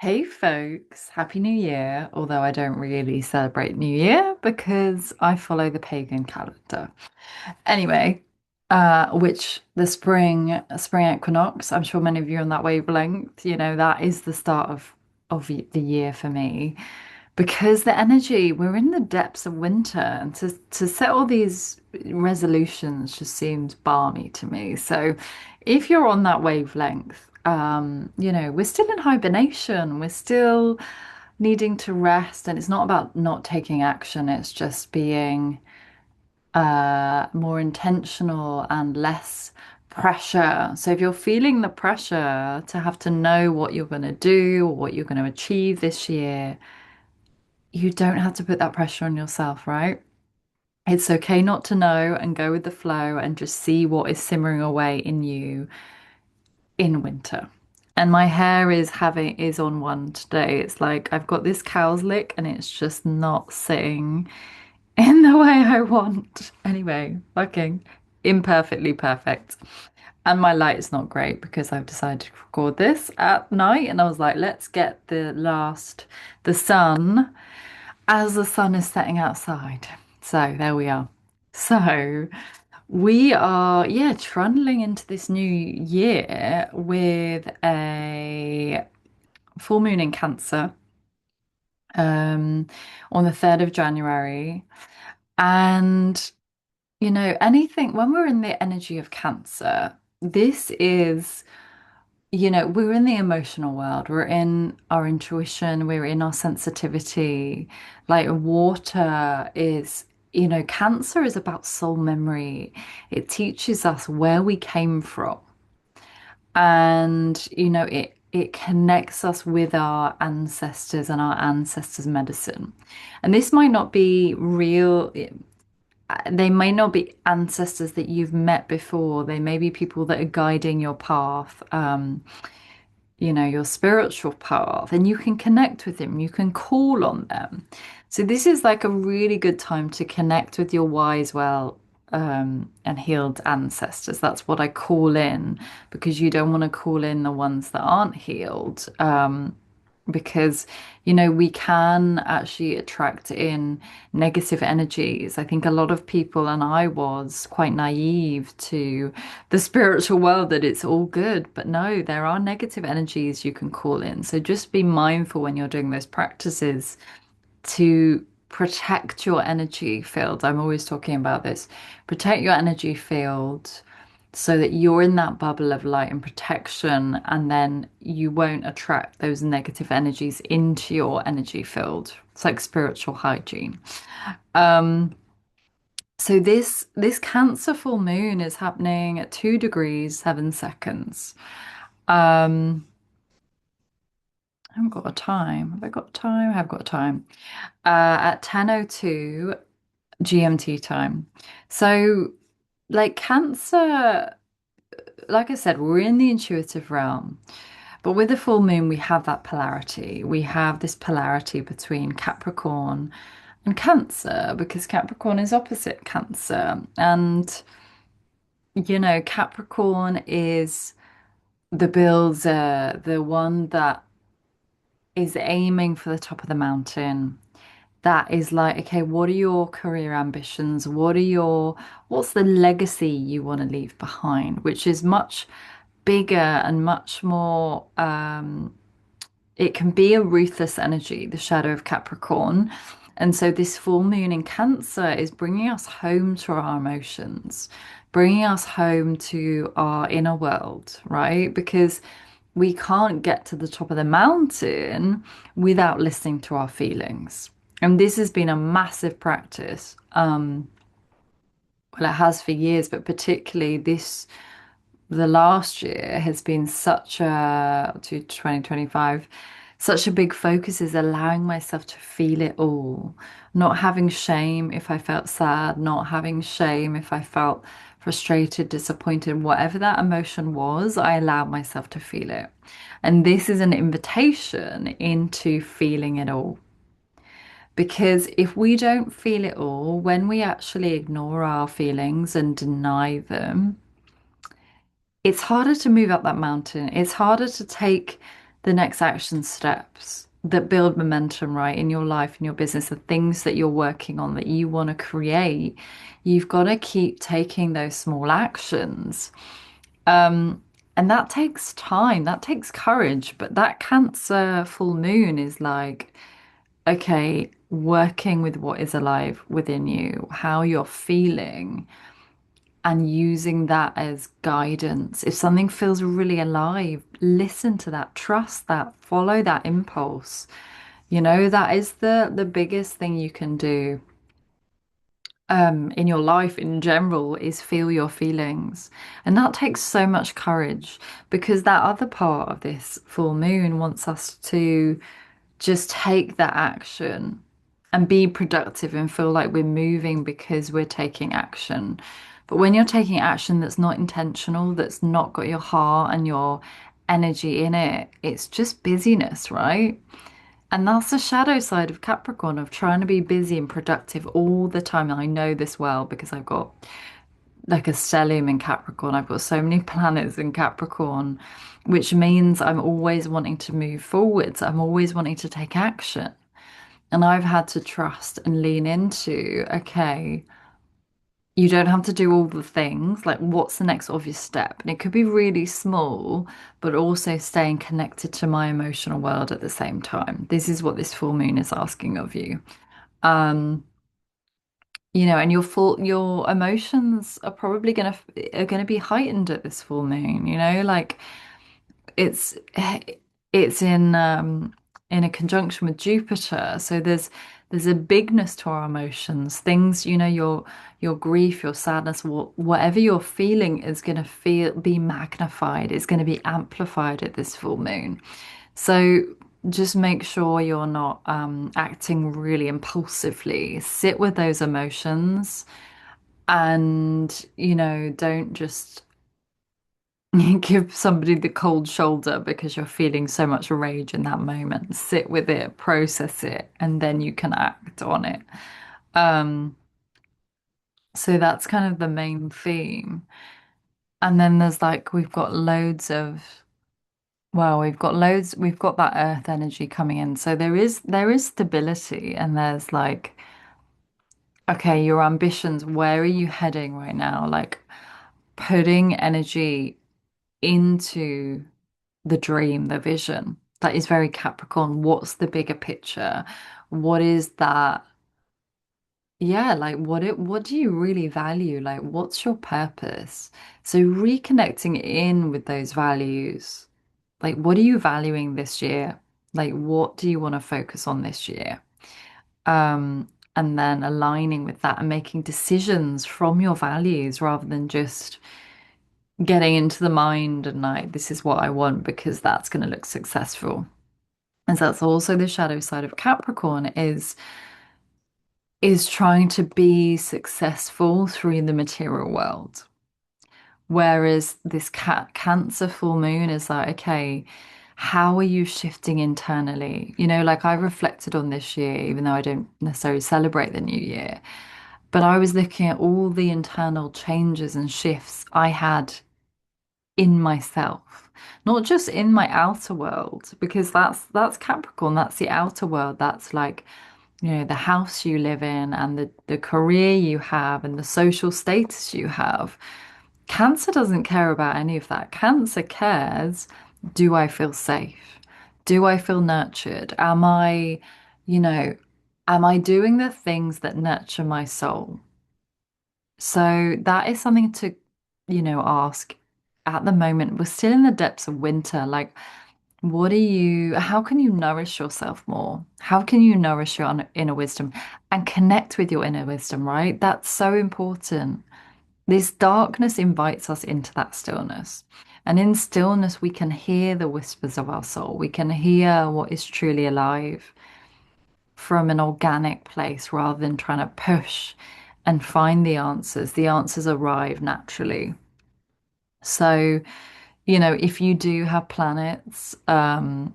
Hey folks, Happy New Year. Although I don't really celebrate New Year because I follow the pagan calendar. Anyway, which the spring equinox, I'm sure many of you are on that wavelength, that is the start of the year for me. Because the energy, we're in the depths of winter, and to set all these resolutions just seems balmy to me. So if you're on that wavelength, we're still in hibernation, we're still needing to rest, and it's not about not taking action, it's just being more intentional and less pressure. So if you're feeling the pressure to have to know what you're going to do or what you're going to achieve this year, you don't have to put that pressure on yourself, right? It's okay not to know and go with the flow and just see what is simmering away in you in winter. And my hair is on one today. It's like I've got this cow's lick and it's just not sitting in the way I want. Anyway, fucking imperfectly perfect. And my light is not great because I've decided to record this at night and I was like, let's get the sun as the sun is setting outside. So there we are. So we are, yeah, trundling into this new year with a full moon in Cancer um, on the 3rd of January. And, anything, when we're in the energy of Cancer, this is we're in the emotional world, we're in our intuition, we're in our sensitivity. Like water is, Cancer is about soul memory. It teaches us where we came from. And, it connects us with our ancestors and our ancestors' medicine. And this might not be real, they may not be ancestors that you've met before. They may be people that are guiding your path. Your spiritual path, and you can connect with them, you can call on them. So this is like a really good time to connect with your wise, well, and healed ancestors. That's what I call in because you don't want to call in the ones that aren't healed. Because we can actually attract in negative energies. I think a lot of people, and I was quite naive to the spiritual world, that it's all good, but no, there are negative energies you can call in. So just be mindful when you're doing those practices to protect your energy field. I'm always talking about this. Protect your energy field so that you're in that bubble of light and protection, and then you won't attract those negative energies into your energy field. It's like spiritual hygiene. Um, so this Cancer full moon is happening at 2 degrees 7 seconds. Um, I haven't got a time. Have I got time? I have got time. At 10:02 GMT time. So like Cancer, like I said, we're in the intuitive realm. But with the full moon, we have that polarity. We have this polarity between Capricorn and Cancer because Capricorn is opposite Cancer. And, Capricorn is the builder, the one that is aiming for the top of the mountain. That is like, okay, what are your career ambitions? What's the legacy you want to leave behind? Which is much bigger and much more it can be a ruthless energy, the shadow of Capricorn. And so this full moon in Cancer is bringing us home to our emotions, bringing us home to our inner world, right? Because we can't get to the top of the mountain without listening to our feelings. And this has been a massive practice. Well, it has for years, but particularly the last year has been to 2025, such a big focus is allowing myself to feel it all, not having shame if I felt sad, not having shame if I felt frustrated, disappointed, whatever that emotion was, I allowed myself to feel it. And this is an invitation into feeling it all. Because if we don't feel it all, when we actually ignore our feelings and deny them, it's harder to move up that mountain. It's harder to take the next action steps that build momentum, right, in your life, in your business, the things that you're working on that you want to create, you've got to keep taking those small actions. Um, and that takes time, that takes courage, but that Cancer full moon is like, okay, working with what is alive within you, how you're feeling, and using that as guidance. If something feels really alive, listen to that, trust that, follow that impulse. You know, that is the biggest thing you can do in your life in general is feel your feelings. And that takes so much courage because that other part of this full moon wants us to just take that action and be productive and feel like we're moving because we're taking action. But when you're taking action that's not intentional, that's not got your heart and your energy in it, it's just busyness, right? And that's the shadow side of Capricorn, of trying to be busy and productive all the time. And I know this well because I've got like a stellium in Capricorn. I've got so many planets in Capricorn, which means I'm always wanting to move forwards. I'm always wanting to take action. And I've had to trust and lean into, okay, you don't have to do all the things. Like, what's the next obvious step? And it could be really small, but also staying connected to my emotional world at the same time. This is what this full moon is asking of you. Um, and your emotions are probably gonna be heightened at this full moon, like it's it's in a conjunction with Jupiter. So there's a bigness to our emotions. Things, your grief, your sadness, whatever you're feeling is gonna be magnified. It's gonna be amplified at this full moon. So just make sure you're not acting really impulsively. Sit with those emotions and, don't just give somebody the cold shoulder because you're feeling so much rage in that moment. Sit with it, process it, and then you can act on it. Um, so that's kind of the main theme. And then there's like we've got that earth energy coming in. So there is stability and there's like, okay, your ambitions, where are you heading right now? Like putting energy into the dream, the vision. That is very Capricorn. What's the bigger picture? What is that? Yeah, like what do you really value? Like what's your purpose? So reconnecting in with those values. Like what are you valuing this year? Like what do you want to focus on this year? And then aligning with that and making decisions from your values rather than just getting into the mind and like this is what I want because that's going to look successful. And so that's also the shadow side of Capricorn is trying to be successful through the material world. Whereas this Cancer full moon is like, okay, how are you shifting internally? Like I reflected on this year, even though I don't necessarily celebrate the new year, but I was looking at all the internal changes and shifts I had in myself, not just in my outer world, because that's Capricorn, that's the outer world, that's like, the house you live in and the career you have and the social status you have. Cancer doesn't care about any of that. Cancer cares, do I feel safe? Do I feel nurtured? You know, am I doing the things that nurture my soul? So that is something to, ask at the moment. We're still in the depths of winter. Like, how can you nourish yourself more? How can you nourish your inner wisdom and connect with your inner wisdom, right? That's so important. This darkness invites us into that stillness. And in stillness, we can hear the whispers of our soul. We can hear what is truly alive from an organic place rather than trying to push and find the answers. The answers arrive naturally. So, if you do have planets around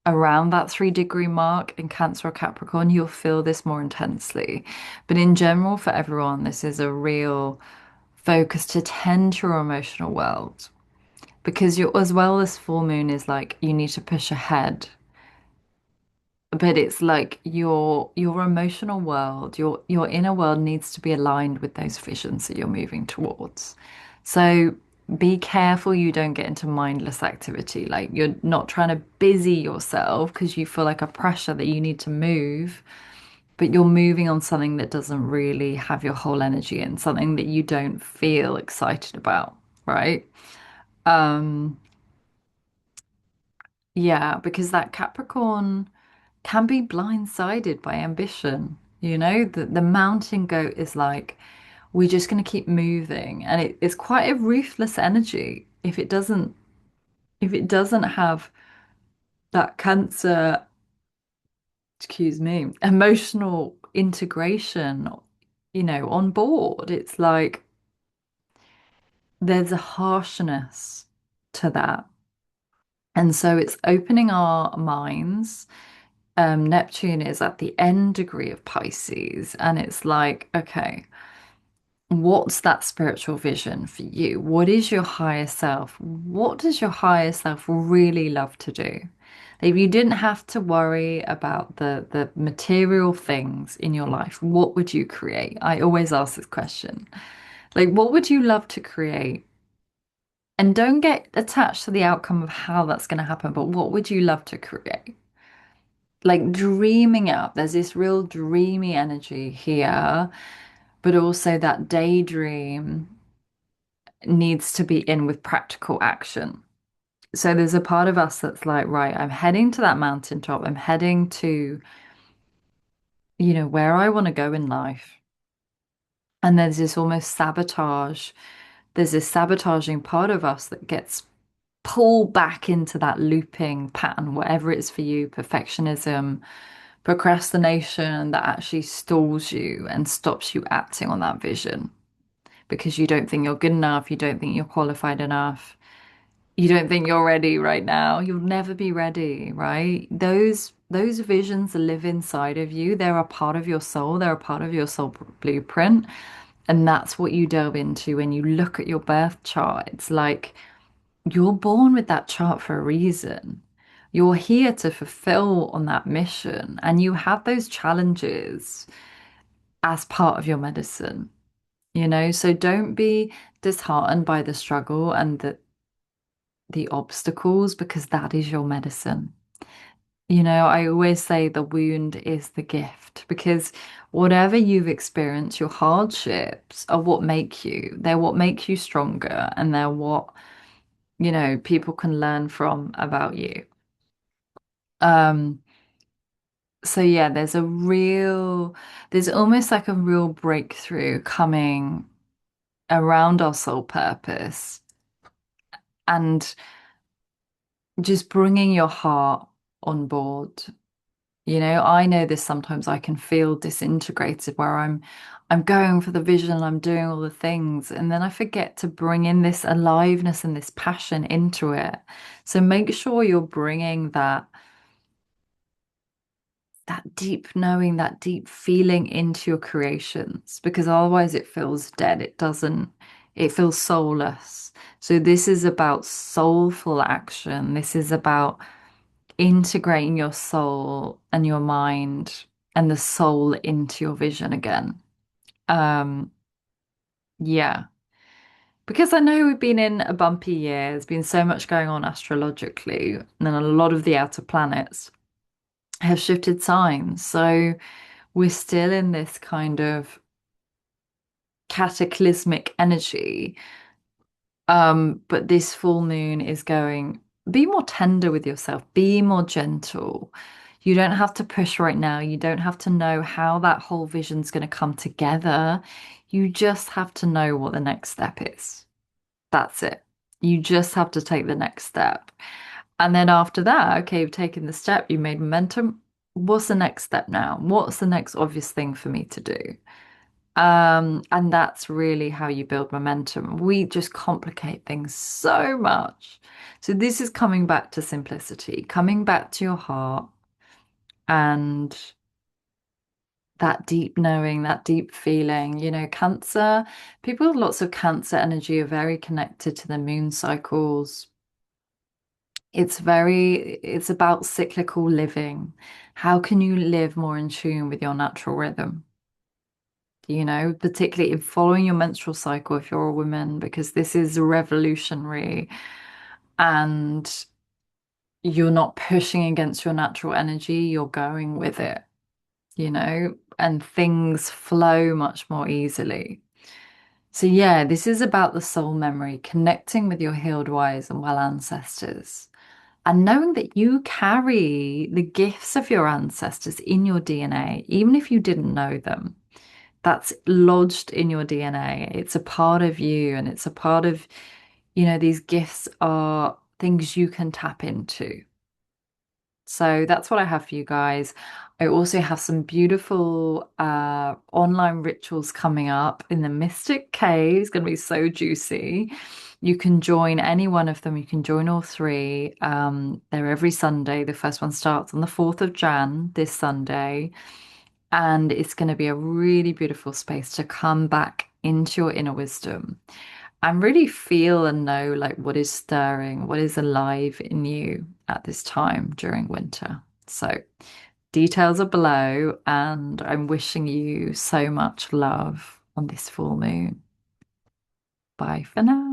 that 3-degree mark in Cancer or Capricorn, you'll feel this more intensely. But in general, for everyone, this is a real focus to tend to your emotional world because you're as well as full moon is like you need to push ahead, but it's like your emotional world, your inner world needs to be aligned with those visions that you're moving towards. So be careful you don't get into mindless activity. Like you're not trying to busy yourself because you feel like a pressure that you need to move, but you're moving on something that doesn't really have your whole energy in, something that you don't feel excited about, right? Um, yeah, because that Capricorn can be blindsided by ambition. You know, the mountain goat is like, we're just going to keep moving. And it's quite a ruthless energy. If it doesn't have that Cancer, excuse me, emotional integration, on board, it's like there's a harshness to that. And so it's opening our minds. Neptune is at the end degree of Pisces, and it's like, okay, what's that spiritual vision for you? What is your higher self? What does your higher self really love to do? If you didn't have to worry about the material things in your life, what would you create? I always ask this question. Like, what would you love to create? And don't get attached to the outcome of how that's going to happen, but what would you love to create? Like dreaming up. There's this real dreamy energy here, but also that daydream needs to be in with practical action. So there's a part of us that's like, right, I'm heading to that mountaintop. I'm heading to, where I want to go in life. And there's this almost sabotage. There's this sabotaging part of us that gets pulled back into that looping pattern, whatever it is for you, perfectionism, procrastination that actually stalls you and stops you acting on that vision because you don't think you're good enough, you don't think you're qualified enough, you don't think you're ready right now. You'll never be ready, right? Those visions live inside of you. They're a part of your soul. They're a part of your soul blueprint. And that's what you delve into when you look at your birth chart. It's like you're born with that chart for a reason. You're here to fulfill on that mission, and you have those challenges as part of your medicine. So don't be disheartened by the struggle and the obstacles because that is your medicine. I always say the wound is the gift because whatever you've experienced, your hardships are what make you. They're what make you stronger and they're what, people can learn from about you. Um, so yeah, there's almost like a real breakthrough coming around our soul purpose and just bringing your heart on board. I know this sometimes I can feel disintegrated where I'm going for the vision, I'm doing all the things, and then I forget to bring in this aliveness and this passion into it. So make sure you're bringing that deep knowing, that deep feeling into your creations because otherwise it feels dead. It feels soulless. So this is about soulful action. This is about integrating your soul and your mind and the soul into your vision again. Um, yeah. Because I know we've been in a bumpy year, there's been so much going on astrologically, and then a lot of the outer planets have shifted signs. So we're still in this kind of cataclysmic energy. But this full moon is going, be more tender with yourself, be more gentle. You don't have to push right now. You don't have to know how that whole vision's going to come together. You just have to know what the next step is. That's it. You just have to take the next step. And then after that, okay, you've taken the step, you made momentum. What's the next step now? What's the next obvious thing for me to do? And that's really how you build momentum. We just complicate things so much. So this is coming back to simplicity, coming back to your heart and that deep knowing, that deep feeling. Cancer, people with lots of Cancer energy are very connected to the moon cycles. it's about cyclical living. How can you live more in tune with your natural rhythm? Particularly in following your menstrual cycle if you're a woman, because this is revolutionary and you're not pushing against your natural energy, you're going with it, and things flow much more easily. So, yeah, this is about the soul memory, connecting with your healed wise and well ancestors, and knowing that you carry the gifts of your ancestors in your DNA, even if you didn't know them. That's lodged in your DNA. It's a part of you, and it's a part of, these gifts are things you can tap into. So that's what I have for you guys. I also have some beautiful online rituals coming up in the Mystic Cave. It's going to be so juicy. You can join any one of them. You can join all three. They're every Sunday. The first one starts on the 4th of Jan, this Sunday. And it's going to be a really beautiful space to come back into your inner wisdom and really feel and know like what is stirring, what is alive in you at this time during winter. So, details are below, and I'm wishing you so much love on this full moon. Bye for now.